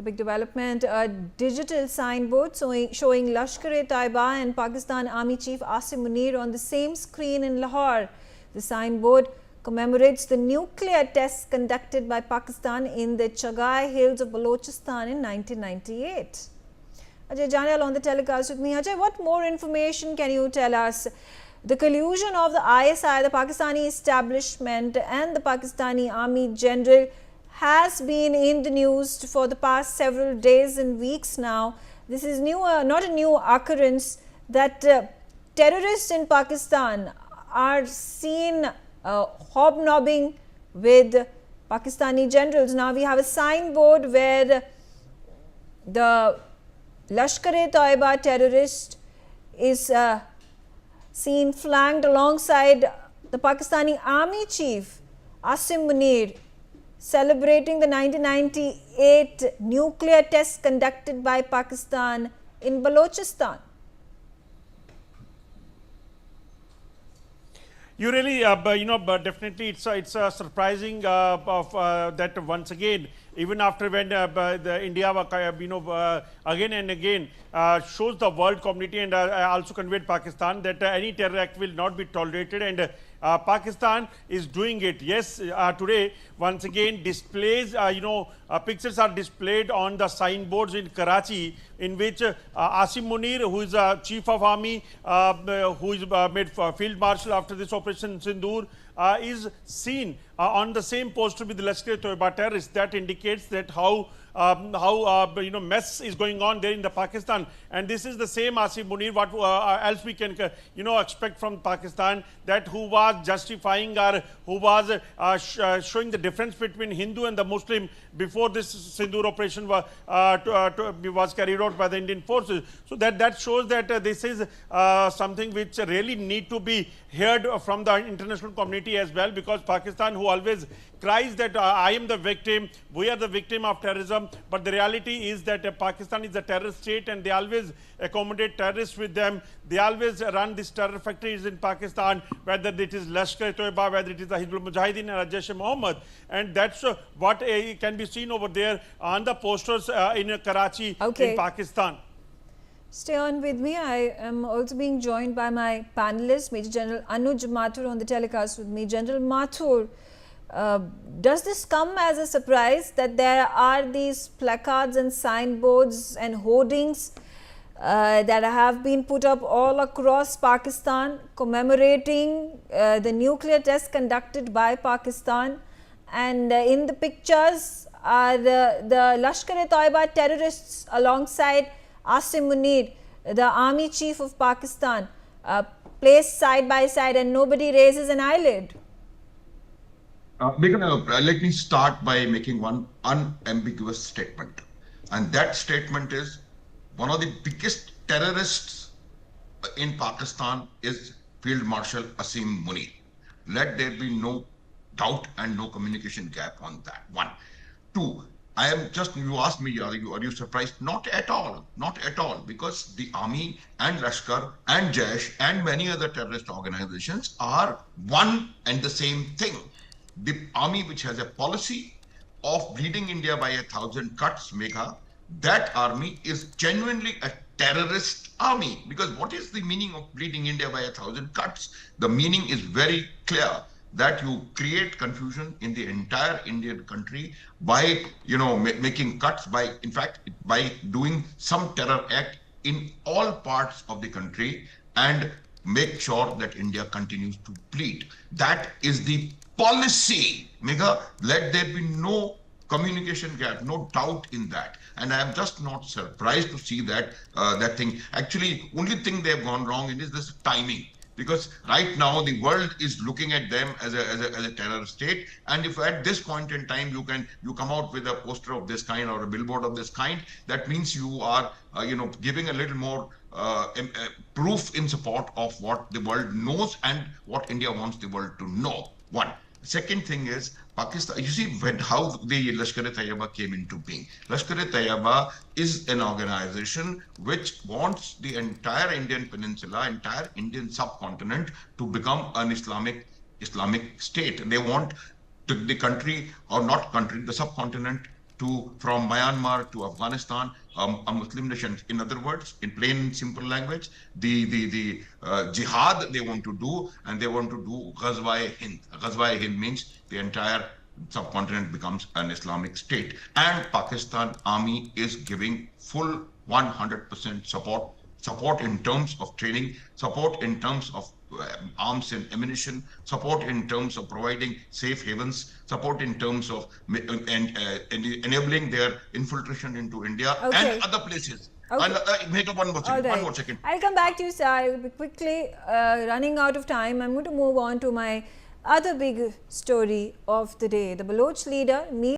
big development. A digital signboard showing Lashkar-e-Taiba and Pakistan Army Chief Asim Munir on the same screen in Lahore. The signboard commemorates the nuclear tests conducted by Pakistan in the Chagai Hills of Balochistan in 1998. Ajay Janyal on the telecast with me. Ajay, what more information can you tell us? The collusion of the ISI, the Pakistani establishment, and the Pakistani Army General has been in the news for the past several days and weeks now. This is not a new occurrence that terrorists in Pakistan are seen hobnobbing with Pakistani generals. Now we have a signboard where the Lashkar-e-Taiba terrorist is seen flanked alongside the Pakistani Army Chief Asim Munir, celebrating the 1998 nuclear tests conducted by Pakistan in Balochistan. You really, but definitely it's a surprising that once again, even after when the India, again and again shows the world community and also conveyed Pakistan that any terror act will not be tolerated, and Pakistan is doing it. Yes, today once again displays, pictures are displayed on the signboards in Karachi, in which Asim Munir, who is Chief of Army, who is made Field Marshal after this Operation Sindoor, is seen on the same poster with the Lashkar-e-Taiba terrorists. That indicates that how mess is going on there in the Pakistan. And this is the same Asim Munir, what else we can expect from Pakistan, that who was justifying or who was showing the difference between Hindu and the Muslim before this Sindoor operation was carried out by the Indian forces. So that shows that this is something which really need to be heard from the international community as well, because Pakistan, who always cries that I am the victim, we are the victim of terrorism, but the reality is that Pakistan is a terrorist state and they always accommodate terrorists with them. They always run these terror factories in Pakistan, whether it is Lashkar-e-Taiba, whether it is the Hizbul Mujahideen or Jaish-e-Mohammed, and that's what can be seen over there on the posters in Karachi, in Pakistan. Stay on with me. I am also being joined by my panelist, Major General Anuj Mathur, on the telecast with me. General Mathur, does this come as a surprise that there are these placards and signboards and hoardings that have been put up all across Pakistan commemorating the nuclear tests conducted by Pakistan, and in the pictures are the Lashkar-e-Taiba terrorists alongside Asim Munir, the Army Chief of Pakistan, placed side by side, and nobody raises an eyelid? Let me start by making one unambiguous statement. And that statement is, one of the biggest terrorists in Pakistan is Field Marshal Asim Munir. Let there be no doubt and no communication gap on that. One. Two, you asked me, are you surprised? Not at all, because the army and Lashkar and Jaish and many other terrorist organizations are one and the same thing. The army, which has a policy of bleeding India by 1,000 cuts, Megha, that army is genuinely a terrorist army. Because what is the meaning of bleeding India by 1,000 cuts? The meaning is very clear, that you create confusion in the entire Indian country by, making cuts, by doing some terror act in all parts of the country, and make sure that India continues to bleed. That is the policy, Megha. Let there be no communication gap, no doubt in that. And I am just not surprised to see that thing. Actually, only thing they have gone wrong in is this timing. Because right now the world is looking at them as a terror state, and if at this point in time you come out with a poster of this kind or a billboard of this kind, that means you are giving a little more proof in support of what the world knows and what India wants the world to know. One. Second thing is Pakistan. You see how the Lashkar-e-Taiba came into being. Lashkar-e-Taiba is an organization which wants the entire Indian peninsula, entire Indian subcontinent to become an Islamic state. They want the country, or not country, the subcontinent from Myanmar to Afghanistan, a Muslim nation. In other words, in plain and simple language, the jihad they want to do, and they want to do Ghazwa-e-Hind. Ghazwa-e-Hind means the entire subcontinent becomes an Islamic state, and Pakistan Army is giving full 100% support in terms of training, support in terms of arms and ammunition, support in terms of providing safe havens, support in terms of enabling their infiltration into India and other places. Okay. And make up one more second. Right. One more second. I'll come back to you, sir. Quickly, running out of time, I'm going to move on to my other big story of the day. The Baloch leader